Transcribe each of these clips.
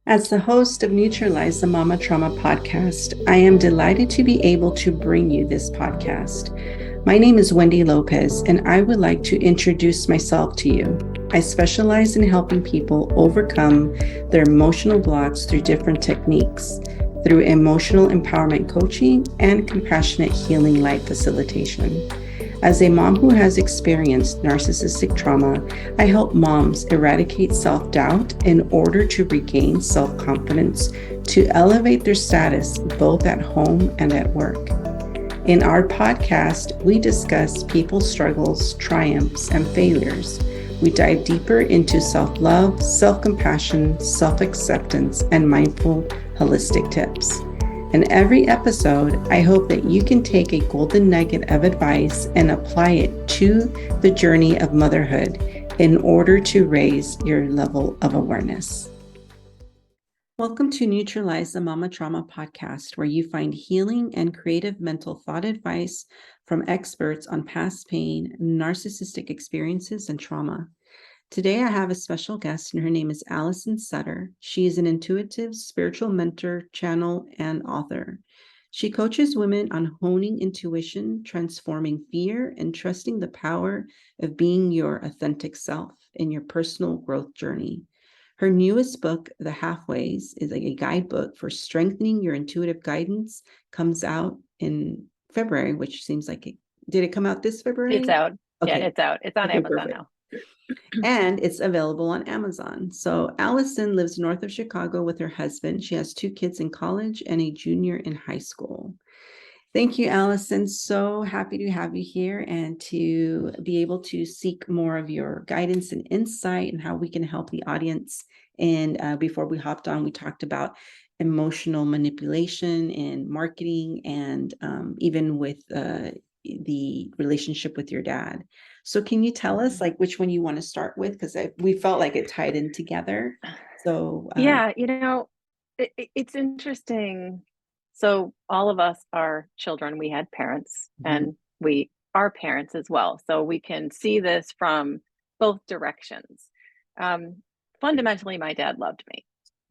As the host of Neutralize the Mama Trauma podcast, I am delighted to be able to bring you this podcast. My name is Wendy Lopez, and I would like to introduce myself to you. I specialize in helping people overcome their emotional blocks through different techniques, through emotional empowerment coaching and compassionate healing light facilitation. As a mom who has experienced narcissistic trauma, I help moms eradicate self-doubt in order to regain self-confidence to elevate their status both at home and at work. In our podcast, we discuss people's struggles, triumphs, and failures. We dive deeper into self-love, self-compassion, self-acceptance, and mindful, holistic tips. In every episode, I hope that you can take a golden nugget of advice and apply it to the journey of motherhood in order to raise your level of awareness. Welcome to Neutralize the Mama Trauma podcast, where you find healing and creative mental thought advice from experts on past pain, narcissistic experiences, and trauma. Today, I have a special guest, and her name is Allison Sutter. She is an intuitive spiritual mentor, channel, and author. She coaches women on honing intuition, transforming fear, and trusting the power of being your authentic self in your personal growth journey. Her newest book, The Halfways, is like a guidebook for strengthening your intuitive guidance, comes out in February, which seems like did it come out this February? It's out. Okay. Yeah, it's out. It's on Amazon perfect. now. And it's available on Amazon. So Allison lives north of Chicago with her husband. She has 2 kids in college and a junior in high school. Thank you, Allison. So happy to have you here and to be able to seek more of your guidance and insight and how we can help the audience. And before we hopped on, we talked about emotional manipulation in marketing and even with the relationship with your dad. So can you tell us like which one you want to start with? Because we felt like it tied in together. So Yeah, it's interesting. So all of us are children. We had parents and we are parents as well. So we can see this from both directions. Fundamentally, my dad loved me,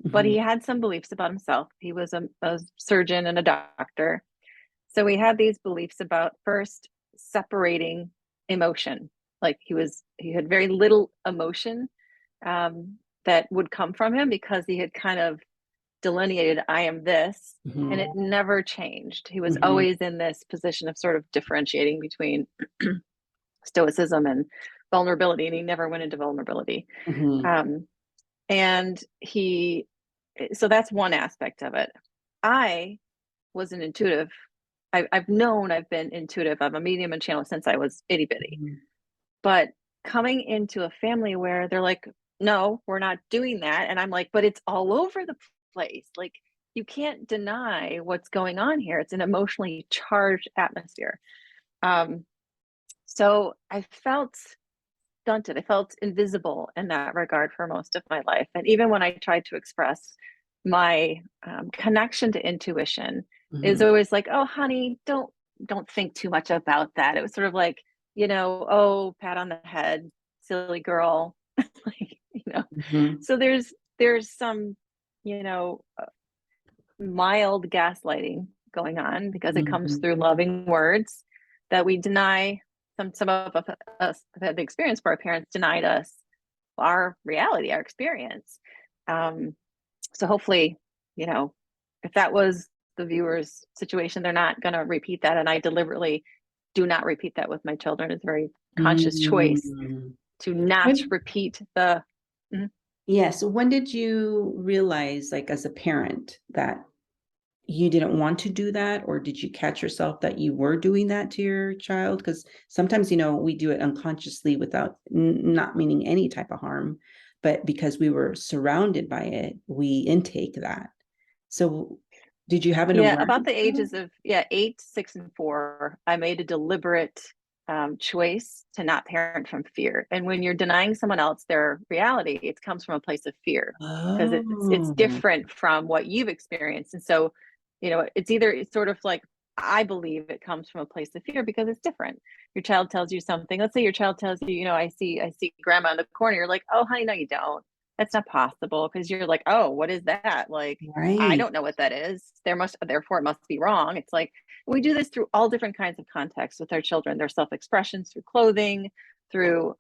but he had some beliefs about himself. He was a surgeon and a doctor. So we had these beliefs about first separating emotion. Like he had very little emotion that would come from him because he had kind of delineated, I am this, and it never changed. He was always in this position of sort of differentiating between stoicism and vulnerability, and he never went into vulnerability. And so that's one aspect of it. I was an intuitive. I've been intuitive. I'm a medium and channel since I was itty bitty. But coming into a family where they're like, no, we're not doing that. And I'm like, but it's all over the place. Like, you can't deny what's going on here. It's an emotionally charged atmosphere. So I felt stunted. I felt invisible in that regard for most of my life. And even when I tried to express my connection to intuition, is always like, oh, honey, don't think too much about that. It was sort of like, oh, pat on the head, silly girl. So there's some, mild gaslighting going on because it comes through loving words that we deny. Some of us have had the experience where our parents denied us our reality, our experience. So hopefully, if that was the viewer's situation, they're not going to repeat that. And I deliberately do not repeat that with my children. It's a very conscious choice to not repeat the. Yes. When did you realize, like as a parent, that you didn't want to do that? Or did you catch yourself that you were doing that to your child? Because sometimes, we do it unconsciously without not meaning any type of harm. But because we were surrounded by it, we intake that. So did you have an awareness? About the ages of 8, 6, and 4, I made a deliberate choice to not parent from fear. And when you're denying someone else their reality, it comes from a place of fear because it's different from what you've experienced. And so, it's sort of like, I believe it comes from a place of fear because it's different. Your child tells you something. Let's say your child tells you, I see grandma in the corner. You're like, oh, honey, no, you don't. That's not possible, because you're like, oh, what is that? Like, I Right. don't know what that is. Therefore it must be wrong. It's like we do this through all different kinds of contexts with our children, their self-expressions, through clothing, through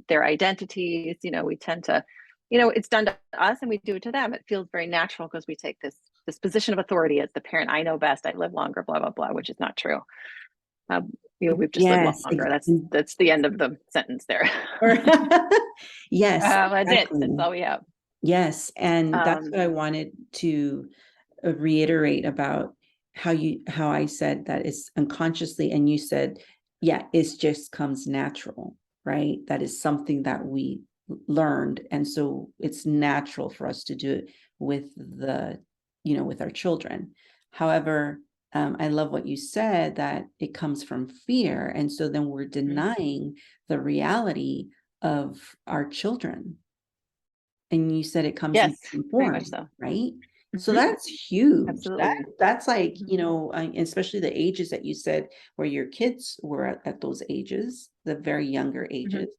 their identities. We tend to, it's done to us and we do it to them. It feels very natural because we take this position of authority as the parent. I know best. I live longer, blah, blah, blah, which is not true. We've just lived Yes. longer. That's the end of the sentence there. Yes, That's it. exactly. That's all we have. Yes. And that's what I Um, wanted to reiterate about how I said that it's unconsciously, and you said, yeah, it just comes natural, right? That is something that we learned. And so it's natural for us to do it with with our children. However, I love what you said, that it comes from fear. And so then we're denying the reality of our children. And you said it comes in yes, different very much forms, so. right? So Hmm. that's huge. Absolutely. That's like, Mhm. especially the ages that you said where your kids were at those ages, the very younger Hmm. ages.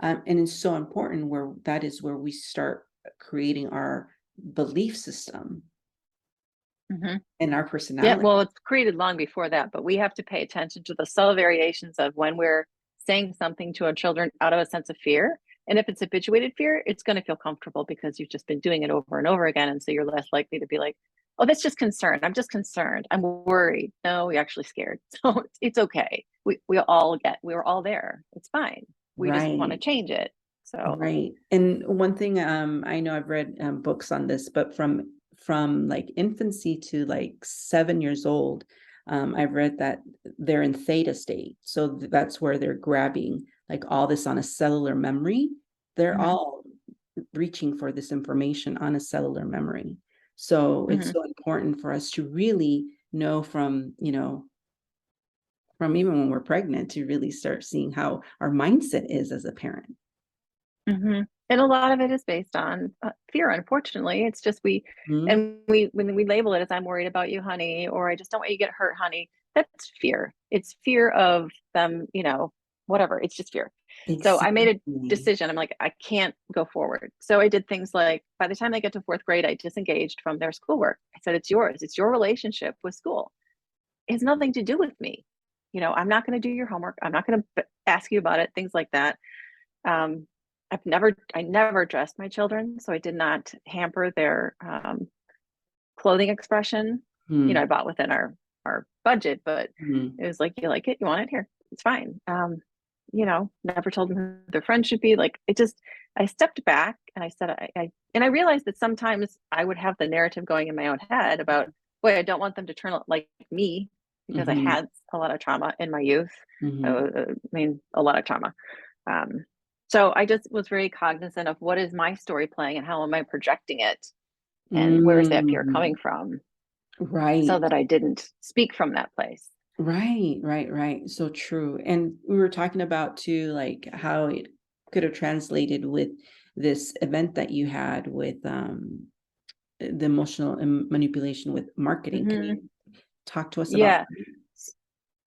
And it's so important where that is where we start creating our belief system Hmm. and our Yeah, personality. well, it's created long before that, but we have to pay attention to the subtle variations of when we're saying something to our children out of a sense of fear. And if it's habituated fear, it's going to feel comfortable because you've just been doing it over and over again. And so you're less likely to be like, oh, that's just concern. I'm just concerned. I'm worried. No, you're actually scared. So it's okay. We were all there. It's fine. We just want to Right. change it. So, Right. And one thing, I know I've read books on this, but from like infancy to like 7 years old, I've read that they're in theta state. So that's where they're grabbing like all this on a cellular memory. They're mhm, all reaching for this information on a cellular memory. So it's mhm, so important for us to really know from even when we're pregnant, to really start seeing how our mindset is as a parent. mhm. And a lot of it is based on fear, unfortunately. It's just Mhm. and when we label it as I'm worried about you, honey, or I just don't want you to get hurt, honey, that's fear. It's fear of them, whatever. It's just fear. So I made a Exactly. decision. I'm like, I can't go forward. So I did things like by the time they get to fourth grade, I disengaged from their schoolwork. I said, it's yours. It's your relationship with school. It has nothing to do with me. I'm not going to do your homework. I'm not going to ask you about it, things like that. Um, I never dressed my children, so I did not hamper their clothing expression. I Mm, bought within our budget, but mm, it was like, you like it, you want it here, it's fine. Never told them who their friends should be. Like I stepped back and I said, and I realized that sometimes I would have the narrative going in my own head about, boy, I don't want them to turn out like me because I mhm, had a lot of trauma in my youth. mhm, I mean, a lot of trauma. Um, so I just was very cognizant of what is my story playing and how am I projecting it and where is that fear coming mm. from so Right, that I didn't speak from that place. right. So true. And we were talking about too, like how it could have translated with this event that you had with the emotional manipulation with marketing. Can Hmm. you talk to us about Yeah.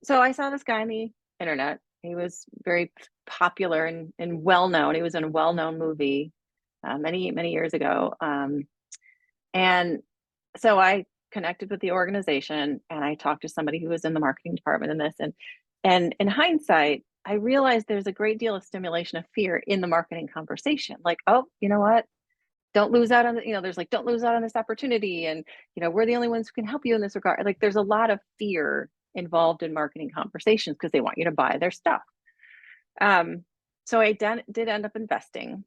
So I saw this guy on the internet. He was very popular and well known. He was in a well known movie many, many years ago. And so I connected with the organization and I talked to somebody who was in the marketing department in this. And in hindsight, I realized there's a great deal of stimulation of fear in the marketing conversation. Like, oh, you know what? Don't lose out on there's like, don't lose out on this opportunity. And, we're the only ones who can help you in this regard. Like, there's a lot of fear involved in marketing conversations because they want you to buy their stuff. Um, so I did end up investing.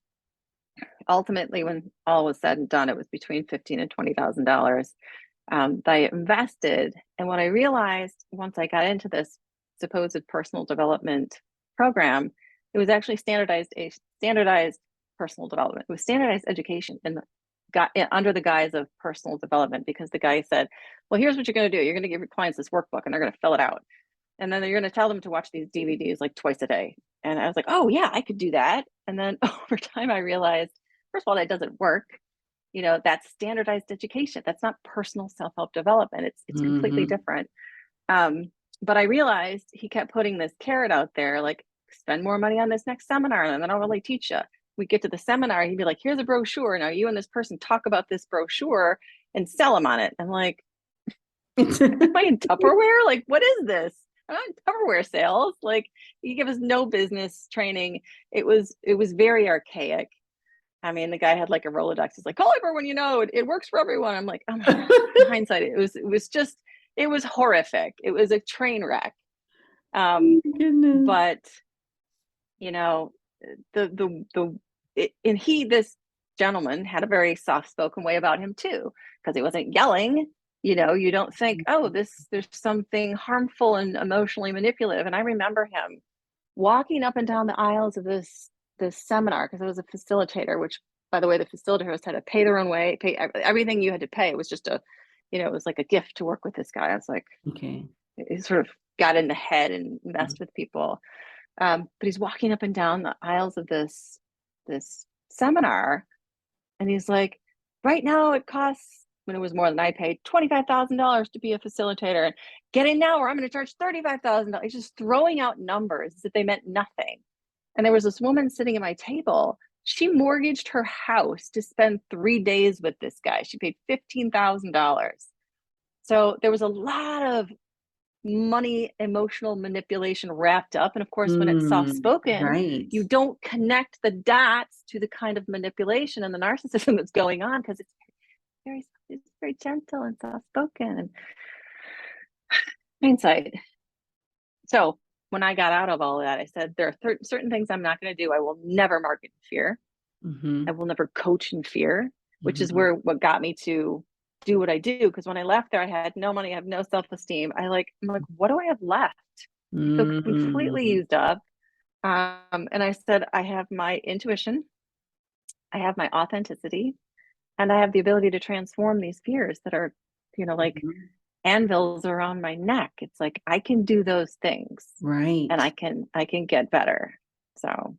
Ultimately, when all was said and done, it was between $15,000 and $20,000 that I invested. And what I realized once I got into this supposed personal development program, it was actually standardized personal development. It was standardized education got under the guise of personal development because the guy said, well, here's what you're going to do. You're going to give your clients this workbook and they're going to fill it out. And then you're going to tell them to watch these DVDs like twice a day. And I was like, oh, yeah, I could do that. And then over time, I realized, first of all, that doesn't work. That's standardized education. That's not personal self-help development. It's completely Mhm. different. But I realized he kept putting this carrot out there, like spend more money on this next seminar, and then I'll really teach you. we get to the seminar, he'd be like, here's a brochure. Now you and this person talk about this brochure and sell them on it. I'm like, am I in Tupperware? Like, what is this? I'm not in Tupperware sales. Like, you give us no business training. It was very archaic. I mean, the guy had like a Rolodex. He's like, call everyone you know. It works for everyone. I'm like, oh my God. In hindsight, it was horrific. It was a train wreck. Goodness. But you know, this gentleman had a very soft-spoken way about him too, because he wasn't yelling. You don't think, oh, there's something harmful and emotionally manipulative. And I remember him walking up and down the aisles of this seminar, because I was a facilitator, which, by the way, the facilitators had to pay their own way, pay everything you had to pay. It was just it was like a gift to work with this guy. I was like, Okay. it sort of got in the head and messed with people. But he's walking up and down the aisles of this seminar, and he's like, right now it costs, when it was more than I paid, $25,000 to be a facilitator, and get in now or I'm going to charge $35,000. He's just throwing out numbers as if they meant nothing. And there was this woman sitting at my table. She mortgaged her house to spend 3 days with this guy. She paid $15,000. So there was a lot of money, emotional manipulation wrapped up. And of course, when it's soft spoken, right. you don't connect the dots to the kind of manipulation and the narcissism that's going on, because it's very gentle and soft spoken. And hindsight. So when I got out of all of that, I said, there are certain things I'm not going to do. I will never market in fear. I will never coach in fear, which is what got me to do what I do. Because when I left there, I had no money, I have no self-esteem. I'm like, what do I have left? I feel completely used up. And I said, I have my intuition, I have my authenticity, and I have the ability to transform these fears that are, like anvils around my neck. It's like, I can do those things. Right. And I can get better. So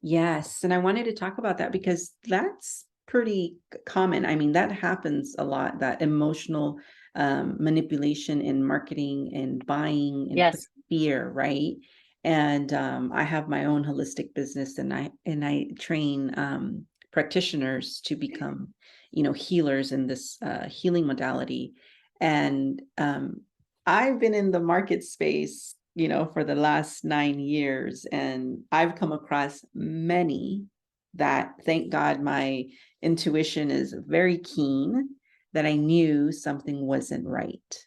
yes. And I wanted to talk about that because that's pretty common. I mean, that happens a lot, that emotional manipulation in marketing and buying and yes, fear, right? And I have my own holistic business, and I train practitioners to become, healers in this healing modality. And I've been in the market space, for the last 9 years, and I've come across many that, thank God, my intuition is very keen, that I knew something wasn't right.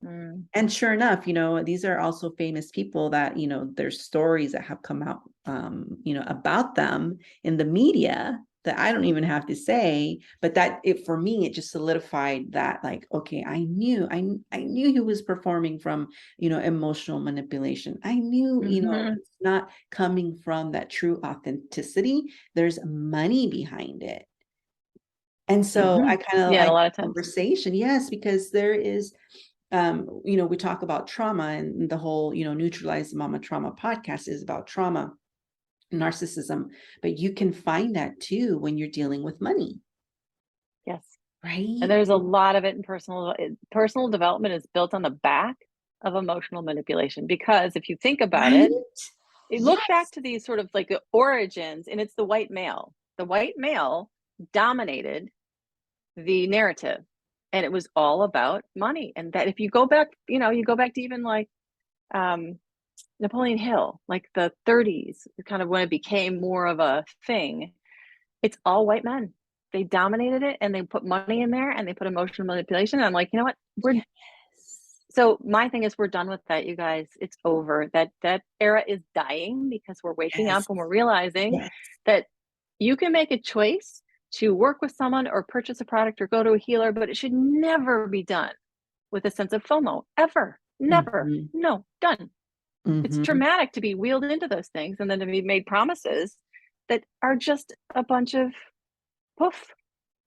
And sure enough, these are also famous people that, there's stories that have come out, about them in the media that I don't even have to say, but for me, it just solidified that, like, okay, I knew he was performing from, emotional manipulation. I knew, it's not coming from that true authenticity. There's money behind it. And so I kind of a like lot of times. conversation. Yes, because there is, we talk about trauma, and the whole, Neutralize the Mama Trauma podcast is about trauma, narcissism, but you can find that too when you're dealing with money. Yes. Right. And there's a lot of it in personal development is built on the back of emotional manipulation, because if you think about it, look back to these sort of like the origins, and it's the white male. The white male dominated the narrative, and it was all about money. And that if you go back, you go back to even like Napoleon Hill, like the 30s, kind of when it became more of a thing. It's all white men. They dominated it, and they put money in there, and they put emotional manipulation. And I'm like, you know what? So my thing is, we're done with that, you guys. It's over. That era is dying, because we're waking up and we're realizing that you can make a choice to work with someone or purchase a product or go to a healer, but it should never be done with a sense of FOMO, ever. Never. No, done. It's traumatic to be wheeled into those things, and then to be made promises that are just a bunch of poof.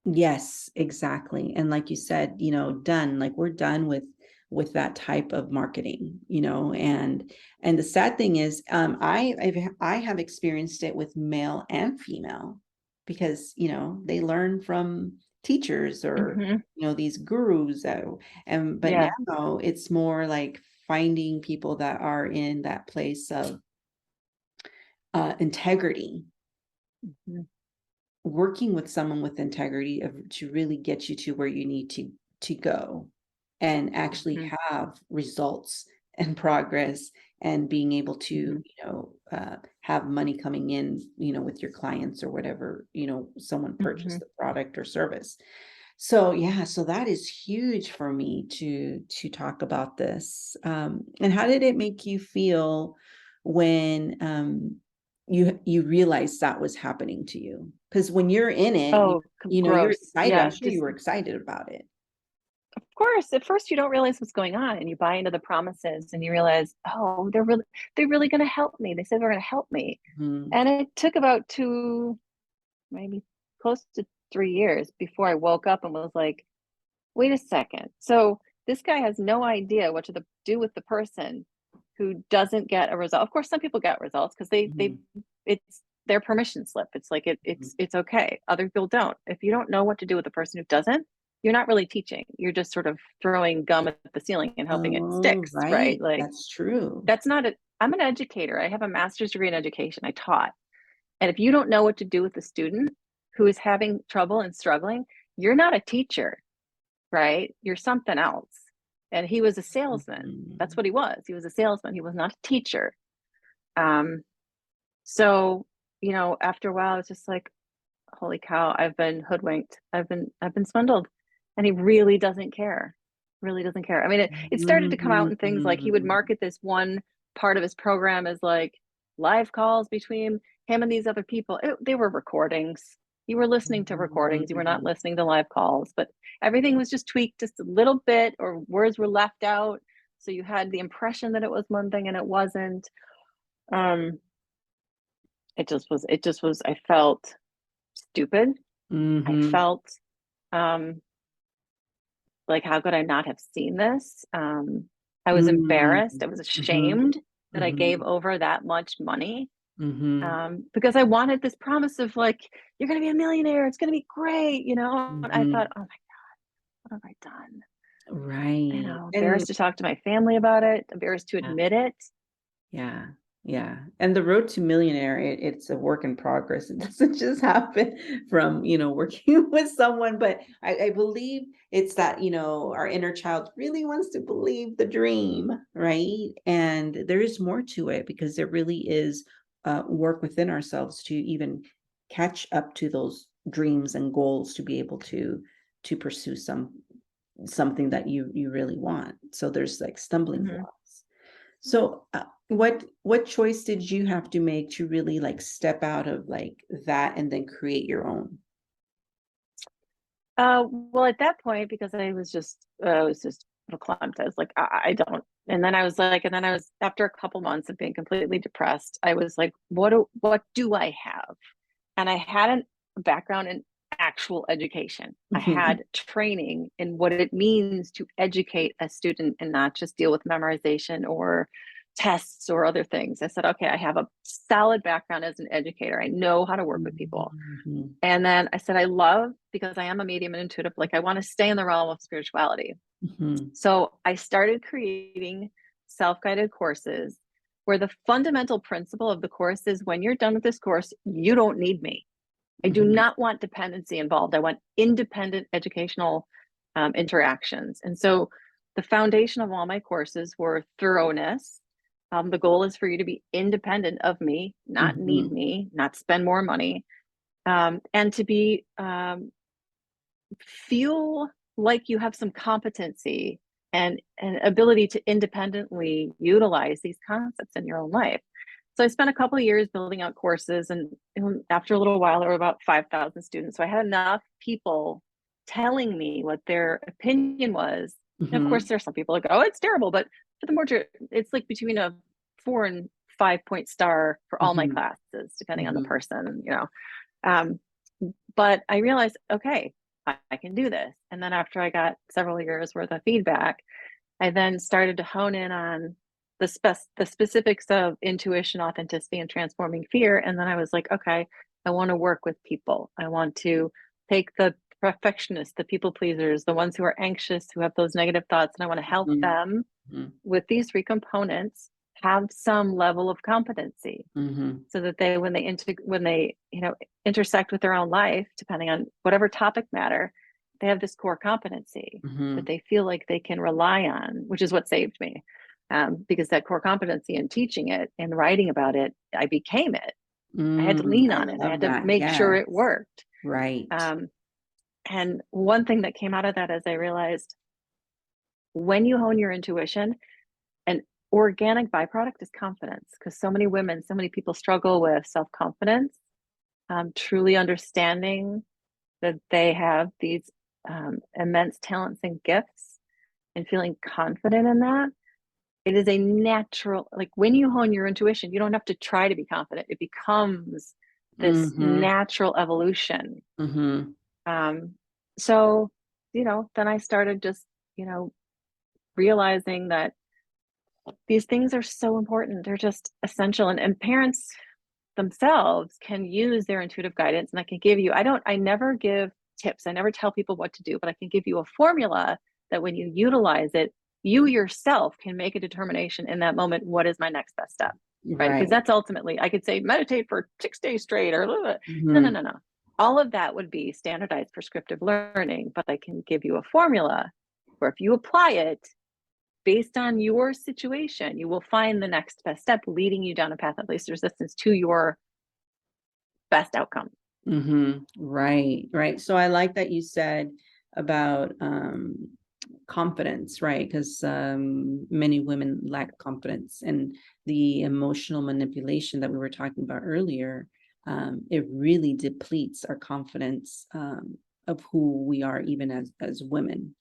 Yes, exactly. And like you said, done, like we're done with that type of marketing, and the sad thing is, I have experienced it with male and female, because, they learn from teachers or, these gurus, but now it's more like finding people that are in that place of integrity, Mhm. working with someone with integrity to really get you to where you need to go and actually Mhm. have results and progress and being able to, Mhm. have money coming in, with your clients or whatever, someone purchased Mhm. the product or service. So yeah, so that is huge for me to talk about this. And how did it make you feel when you realized that was happening to you? Because when you're in it, Oh, you're gross. excited. I'm Yeah, sure you just were excited about it. of course, at first you don't realize what's going on and you buy into the promises and you realize, oh, they're really going to help me. They said they're going to help me. Mhm. And it took about maybe close to 3 years before I woke up and was like, wait a second. So this guy has no idea what to do with the person who doesn't get a result. Of course, some people get results because Mhm. it's their permission slip. It's like it's okay. Other people don't. If you don't know what to do with the person who doesn't, you're not really teaching. You're just sort of throwing gum at the ceiling and hoping it Oh, sticks, right? right. Like That's true. that's not it. I'm an educator. I have a master's degree in education. I taught. And if you don't know what to do with the student who is having trouble and struggling, you're not a teacher, right? You're something else. And he was a salesman. That's Mhm. what he was. He was a salesman. He was not a teacher. Um, so, after a while, I was just like, holy cow, I've been hoodwinked. I've been swindled. And he really doesn't care. Really doesn't care. I mean, it started to come out in things like he would Mhm. market this one part of his program as like live calls between him and these other people. They were recordings. You were listening to recordings. You were not Mhm. listening to live calls, but everything was just tweaked just a little bit, or words were left out. So you had the impression that it was one thing and it wasn't. Um, it just was, I felt stupid. I Mhm. felt um, like, how could I not have seen this? I was Mhm. embarrassed. I was Mhm. ashamed that I gave Mhm. over that much money, Mhm. because I wanted this promise of like, you're going to be a millionaire. It's going to be great. And I thought, Mhm. oh my, what have I done? Right. And Embarrassed to talk to my family about it, embarrassed to yeah, admit it. yeah, yeah. And the road to millionaire, it's a work in progress. It doesn't just happen from, working with someone, but I believe it's that, our inner child really wants to believe the dream, right? And there is more to it because there really is work within ourselves to even catch up to those dreams and goals to be able to pursue something that you really want. So there's like stumbling Hmm. blocks. So what choice did you have to make to really like step out of like that and then create your own? Well, at that point, because I was just verklempt. I was like, I don't. And then I was after a couple months of being completely depressed. I was like, what do I have? And I had a background in actual education. I Mhm. had training in what it means to educate a student and not just deal with memorization or tests or other things. I said, okay, I have a solid background as an educator. I know how to work with people. Mhm. And then I said, I love, because I am a medium and intuitive, like I want to stay in the realm of spirituality. Mhm. So I started creating self guided courses where the fundamental principle of the course is when you're done with this course, you don't need me. I do Mhm. not want dependency involved. I want independent educational interactions. And so the foundation of all my courses were thoroughness. The goal is for you to be independent of me, not need Mhm. me, not spend more money, and to be feel like you have some competency and ability to independently utilize these concepts in your own life. So I spent a couple of years building out courses, and after a little while, there were about 5,000 students. So I had enough people telling me what their opinion was. And of course, Mhm. there are some people that go, "Oh, it's terrible," but for the more, it's like between a 4 and 5 point star for all my Mhm. classes, depending on the Mhm. person. Um, but I realized, okay, I can do this. And then after I got several years worth of feedback, I then started to hone in on the specifics of intuition, authenticity, and transforming fear. And then I was like, okay, I want to work with people. I want to take the perfectionists, the people pleasers, the ones who are anxious, who have those negative thoughts, and I want to help Mhm. them Mhm. with these three components have some level of competency, Mm-hmm. so that they, when they intersect with their own life, depending on whatever topic matter, they have this core competency Mm-hmm. that they feel like they can rely on, which is what saved me. Because that core competency in teaching it and writing about it, I became it. I had to lean I on it. I love had to that. make sure Yes. it worked. Right. And one thing that came out of that is I realized, when you hone your intuition, an organic byproduct is confidence, because so many women, so many people struggle with self-confidence, truly understanding that they have these immense talents and gifts, and feeling confident in that. It is a natural, like when you hone your intuition, you don't have to try to be confident. It becomes this Mm-hmm. natural evolution. Mm-hmm. Um, so, then I started just, you know, realizing that these things are so important. They're just essential. And parents themselves can use their intuitive guidance. And I never give tips. I never tell people what to do, but I can give you a formula that when you utilize it, you yourself can make a determination in that moment. What is my next best step? Right? Because Right. that's ultimately, I could say meditate for 6 days straight, or no, no, Mm-hmm. no, no. All of that would be standardized prescriptive learning, but I can give you a formula where if you apply it based on your situation, you will find the next best step, leading you down a path of least resistance to your best outcome. Mm-hmm. Right. Right. So I like that you said about confidence, right? Because many women lack confidence, and the emotional manipulation that we were talking about earlier, it really depletes our confidence of who we are, even as women.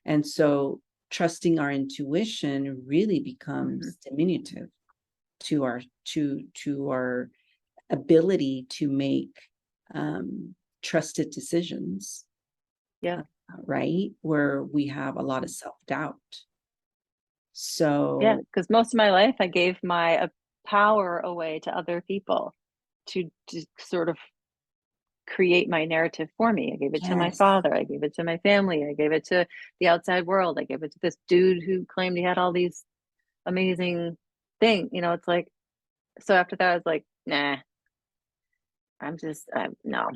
And so trusting our intuition really Mm-hmm. becomes diminutive to our ability to make trusted decisions, Yeah. right? Where we have a lot of self-doubt. Yeah. So, Because most of my life, I gave my power away to other people to sort of create my narrative for me. I gave it to my yes, father. I gave it to my family. I gave it to the outside world. I gave it to this dude who claimed he had all these amazing things. It's like, so after that, I was like, nah, no,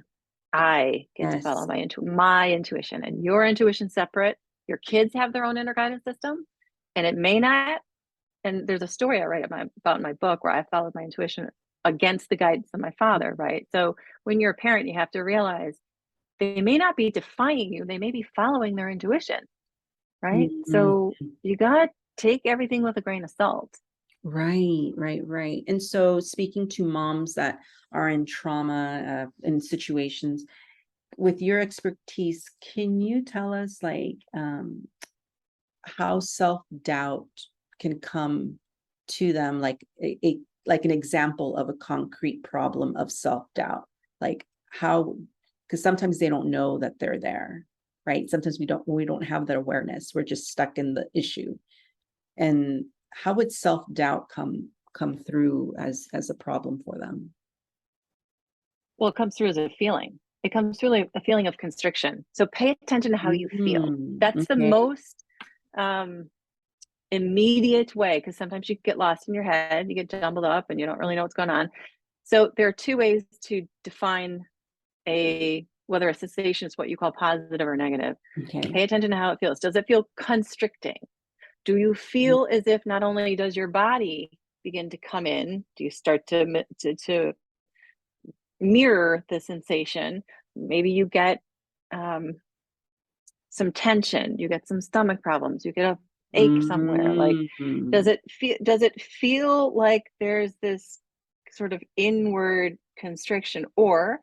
I get to follow yes. my intuition, and your intuition separate. Your kids have their own inner guidance system, and it may not. And there's a story I write about in my book where I followed my intuition against the guidance of my father, right? So when you're a parent, you have to realize they may not be defying you, they may be following their intuition, right? Mhm. So you got to take everything with a grain of salt. Right, right, right. And so, speaking to moms that are in trauma in situations, with your expertise, can you tell us how self-doubt can come to them, like like an example of a concrete problem of self-doubt, like how, because sometimes they don't know that they're there, right? Sometimes we don't have that awareness, we're just stuck in the issue. And how would self-doubt come through as a problem for them? Well, it comes through as a feeling. It comes through like a feeling of constriction. So pay attention to how you feel. That's the Okay. most um, immediate way, because sometimes you get lost in your head, you get jumbled up, and you don't really know what's going on. So there are two ways to define whether a sensation is what you call positive or negative. Okay. Pay attention to how it feels. Does it feel constricting? Do you feel as if not only does your body begin to come in, do you start to mirror the sensation? Maybe you get um, some tension, you get some stomach problems, you get a ache somewhere. Like, Mhm. does it feel like there's this sort of inward constriction, or,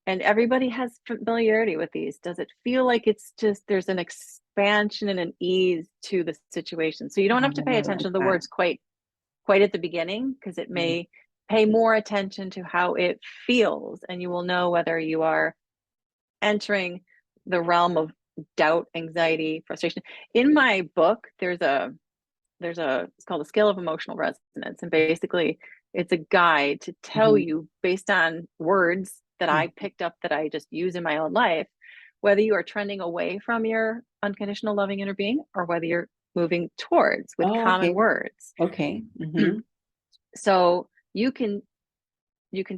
and everybody has familiarity with these, does it feel like it's just there's an expansion and an ease to the situation? So you don't have to pay I attention like to the that. words quite at the beginning, because it Mhm. may pay more attention to how it feels, and you will know whether you are entering the realm of doubt, anxiety, frustration. In my book, it's called a scale of emotional resonance, and basically it's a guide to tell Mhm. you, based on words that I picked up that I just use in my own life, whether you are trending away from your unconditional loving inner being, or whether moving towards with Oh, common okay. words. Okay. Mm-hmm. So you can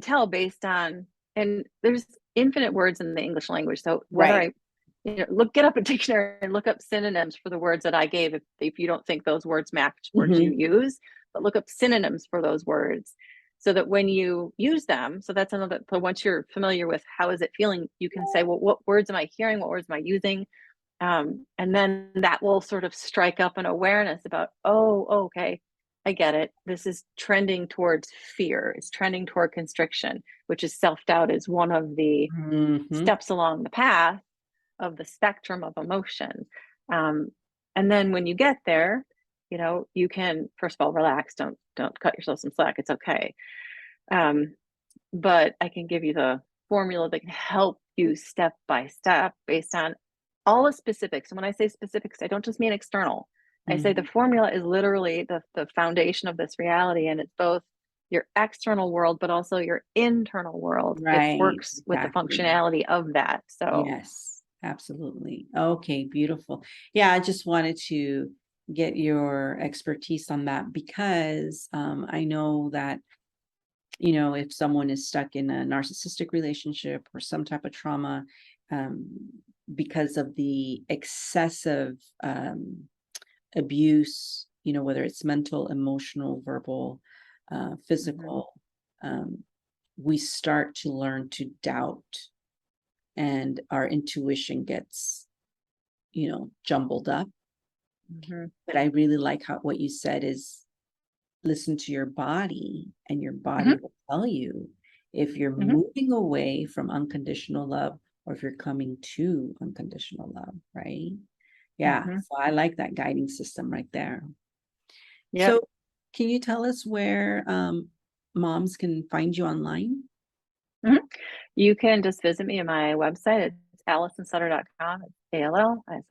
tell based on, and there's infinite words in the English language. So whether Right. I get up a dictionary and look up synonyms for the words that I gave, if you don't think those words match words you Mm-hmm. use, but look up synonyms for those words so that when you use them, so that's another, so once you're familiar with how is it feeling, you can say, well, what words am I hearing? What words am I using? And then that will sort of strike up an awareness about, oh, okay, I get it. This is trending towards fear. It's trending toward constriction, which is self-doubt is one of the Mm-hmm. steps along the path of the spectrum of emotion. Um, and then when you get there, you can first of all relax. Don't cut yourself some slack. It's okay. Um, but I can give you the formula that can help you step by step based on all the specifics. And when I say specifics, I don't just mean external. I say the Mm-hmm. formula is literally the foundation of this reality, and it's both your external world, but also your internal world. It Right. works with the Exactly. functionality of that. So, Yes, absolutely. Okay, beautiful. Yeah, I just wanted to get your expertise on that because I know that, if someone is stuck in a narcissistic relationship or some type of trauma, um, because of the excessive abuse, whether it's mental, emotional, verbal, mhm, physical, um, we start to learn to doubt and our intuition gets, jumbled up. mhm, But I really like what you said is listen to your body, and your body mhm, will tell you if you're mhm, moving away from unconditional love or if you're coming to unconditional love, right? Yeah. mhm. So I like that guiding system right there. Yep. So can you tell us where moms can find you online? Mhm. You can just visit me at my website. It's AllisonSutter.com. It's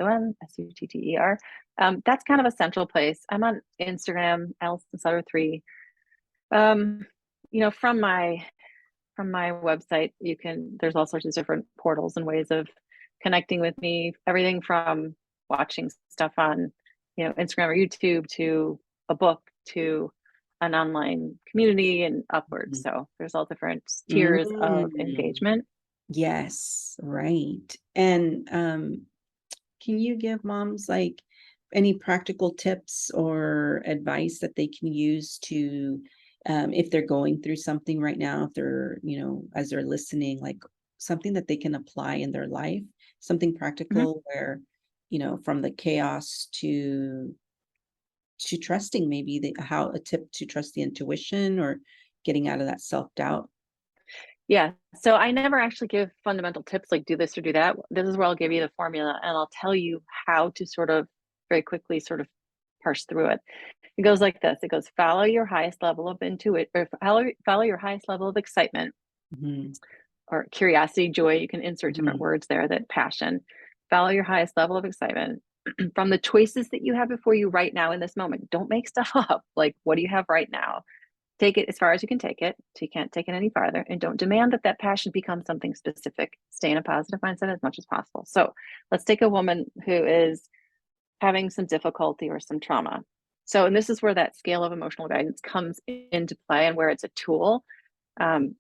ALLISONSUTTER. That's kind of a central place. I'm on Instagram, Allison Sutter 3. Um, from my website, there's all sorts of different portals and ways of connecting with me. Everything from watching stuff on, Instagram or YouTube to a book to an online community and upwards. So there's all different tiers of Mm. engagement. Yes, right. And can you give moms like any practical tips or advice that they can use to, if they're going through something right now, if they're, as they're listening, like something that they can apply in their life, something Mhm. practical where, from the chaos to trusting, maybe how a tip to trust the intuition or getting out of that self-doubt. Yeah. So I never actually give fundamental tips like do this or do that. This is where I'll give you the formula and I'll tell you how to sort of very quickly sort of parse through it. It goes like this. It goes follow your highest level of intuit or follow your highest level of excitement Mhm, or curiosity, joy. You can insert different mhm, words there that passion. Follow your highest level of excitement from the choices that you have before you right now in this moment. Don't make stuff up. Like, what do you have right now? Take it as far as you can take it. So you can't take it any farther. And don't demand that that passion becomes something specific. Stay in a positive mindset as much as possible. So let's take a woman who is having some difficulty or some trauma. So, and this is where that scale of emotional guidance comes into play and where it's a tool. Um,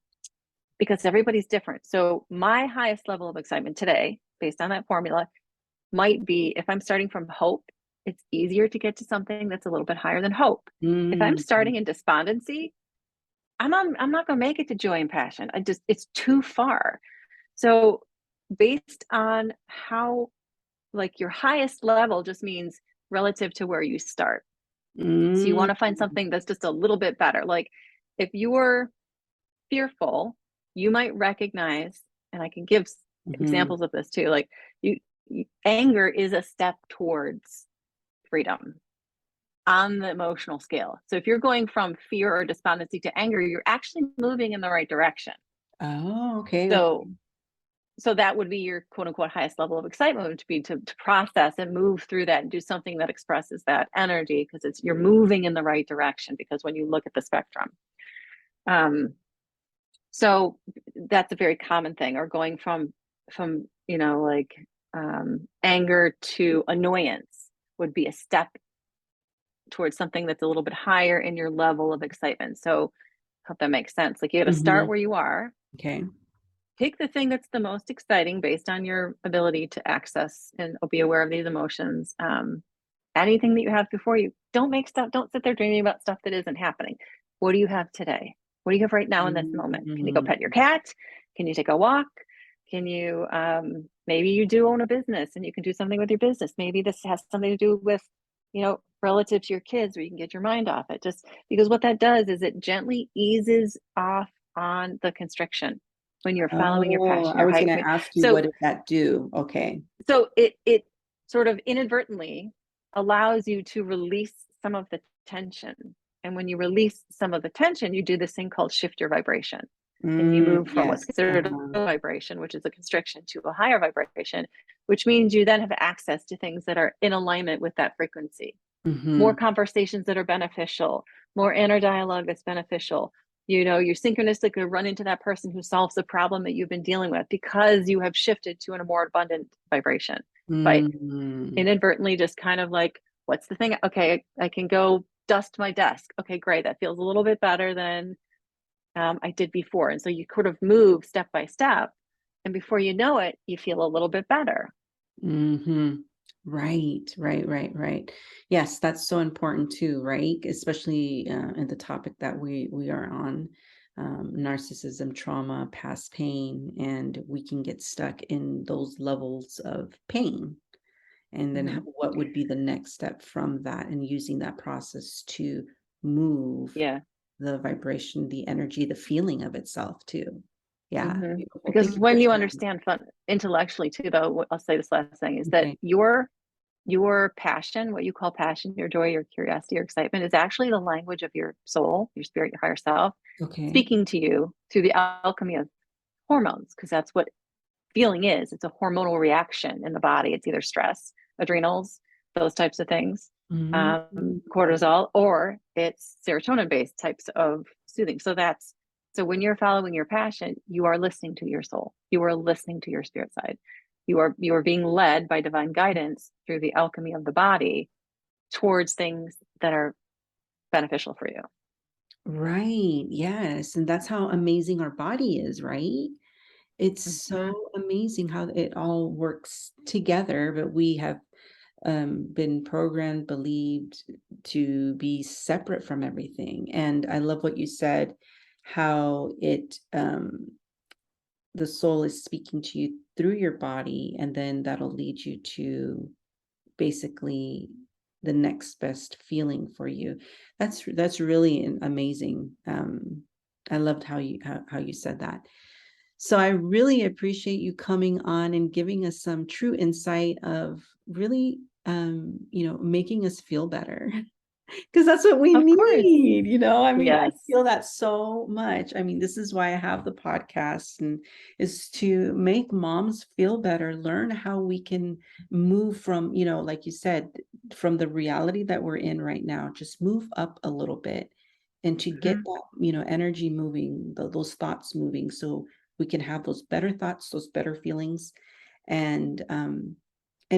because everybody's different. So my highest level of excitement today, based on that formula, might be if I'm starting from hope, it's easier to get to something that's a little bit higher than hope. If I'm mm, starting in despondency, I'm not going to make it to joy and passion. It's too far. So based on how like your highest level just means relative to where you start. So you mm, want to find something that's just a little bit better. Like if you're fearful, you might recognize, and I can give mhm. examples of this too. Like anger is a step towards freedom on the emotional scale. So if you're going from fear or despondency to anger, you're actually moving in the right direction. Oh, okay, So okay. so that would be your quote unquote highest level of excitement would be to process and move through that and do something that expresses that energy because it's you're moving in the right direction because when you look at the spectrum. Um, So that's a very common thing, or going from like anger to annoyance would be a step towards something that's a little bit higher in your level of excitement. So I hope that makes sense. Like you got to start Mhm. where you are, Okay. pick the thing that's the most exciting based on your ability to access and be aware of these emotions. Anything that you have before you, don't sit there dreaming about stuff that isn't happening. What do you have today? What do you have right now in this moment? Can you go Mhm. pet your cat? Can you take a walk? Can you, maybe you do own a business and you can do something with your business. Maybe this has something to do with, relative to your kids where you can get your mind off it. Just because what that does is it gently eases off on the constriction when you're following your Oh, passion, I your was high. going to ask you, So what did that do? Okay. so it sort of inadvertently allows you to release some of the tension. And when you release some of the tension, you do this thing called shift your vibration. And you move from what's Yes. considered a vibration, which is a constriction, to a higher vibration, which means you then have access to things that are in alignment with that frequency. More Mhm. conversations that are beneficial, more inner dialogue that's beneficial. You synchronistically run into that person who solves the problem that you've been dealing with because you have shifted to a more abundant vibration by Mm. inadvertently just kind of like, what's the thing? Okay, I can go dust my desk. Okay, great. That feels a little bit better than I did before. And so you sort of move step by step. And before you know it, you feel a little bit better. Mhm. Right, right, right, right. Yes, that's so important too, right? Especially in the topic that we are on, narcissism, trauma, past pain, and we can get stuck in those levels of pain. And then Mm-hmm. what would be the next step from that, and using that process to move Yeah. the vibration, the energy, the feeling of itself too. Yeah, Mm-hmm. beautiful. Because Thank you for when you sharing. understand fun intellectually too, though, I'll say this last thing is that Okay. your passion, what you call passion, your joy, your curiosity, your excitement, is actually the language of your soul, your spirit, your higher self, Okay. speaking to you through the alchemy of hormones, because that's what feeling is. It's a hormonal reaction in the body. It's either stress, adrenals, those types of things, Mm. cortisol, or it's serotonin based types of soothing. So when you're following your passion, you are listening to your soul. You are listening to your spirit side. You are being led by divine guidance through the alchemy of the body towards things that are beneficial for you. Right. Yes. And that's how amazing our body is, right? It's Mm-hmm. so amazing how it all works together, but we have been programmed, believed to be separate from everything. And I love what you said, how the soul is speaking to you through your body, and then that'll lead you to basically the next best feeling for you. That's really amazing. I loved how you said that. So I really appreciate you coming on and giving us some true insight of really, making us feel better. Because that's what we Of course. need, I mean, I Yes. feel that so much. I mean, this is why I have the podcast, and is to make moms feel better, learn how we can move from, like you said, from the reality that we're in right now, just move up a little bit, and to get Mm-hmm. that, energy moving, those thoughts moving, so we can have those better thoughts, those better feelings, and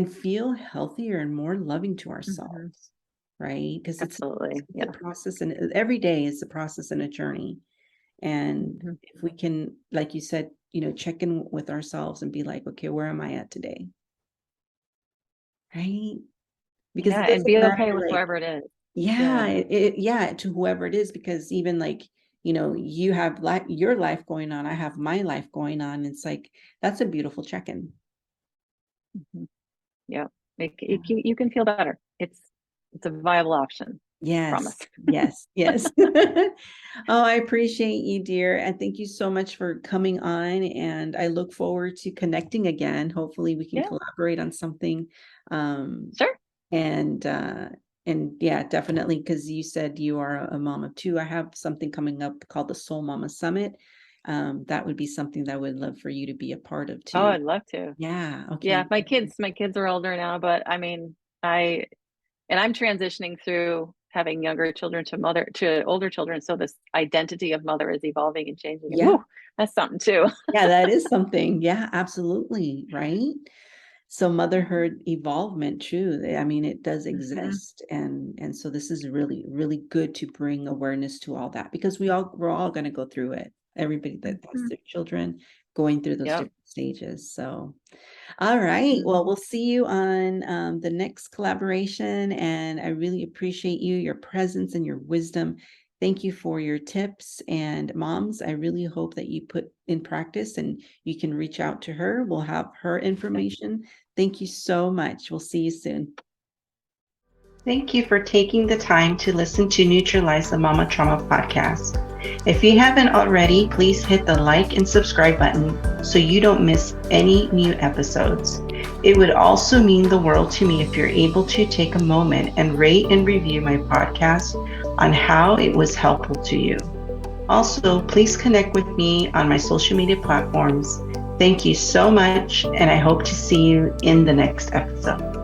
feel healthier and more loving to Mm-hmm. ourselves, right? Because Absolutely. it's a Yeah. process, and every day is a process and a journey. And Mm-hmm. if we can, like you said, check in with ourselves and be like, okay, where am I at today? Right? Because Yeah. it And doesn't be matter, okay with like, whoever it is. yeah, Yeah. yeah, to whoever it is, because even like, you have your life going on, I have my life going on. It's like, that's a beautiful check-in. Mhm. Yeah. Yeah. You can feel better. It's a viable option. Yes, Promise. yes, yes. Oh, I appreciate you, dear. And thank you so much for coming on. And I look forward to connecting again. Hopefully we can Yeah. collaborate on something. Um, Sure. and yeah, definitely, because you said you are a mom of two. I have something coming up called the Soul Mama Summit. That would be something that I would love for you to be a part of Oh, too. I'd love to. Yeah, Yeah. okay. My kids are older now, but I mean, I'm transitioning through having younger children to older children. So this identity of mother is evolving and changing. And Yeah, whoo, that's something too. yeah, that is something. Yeah, absolutely. Right. So motherhood evolvement, too. I mean, it does Mhm. exist. And so this is really, really good to bring awareness to all that, because we're all going to go through it. Everybody that has Mhm. their children going through those Yep. different stages. So, all right. Well, Mhm. we'll see you on the next collaboration. And I really appreciate you, your presence and your wisdom. Thank you for your tips. And moms, I really hope that you put in practice and you can reach out to her. We'll have her information. Thank you so much. We'll see you soon. Thank you for taking the time to listen to Neutralize the Mama Trauma podcast. If you haven't already, please hit the like and subscribe button so you don't miss any new episodes. It would also mean the world to me if you're able to take a moment and rate and review my podcast on how it was helpful to you. Also, please connect with me on my social media platforms. Thank you so much, and I hope to see you in the next episode.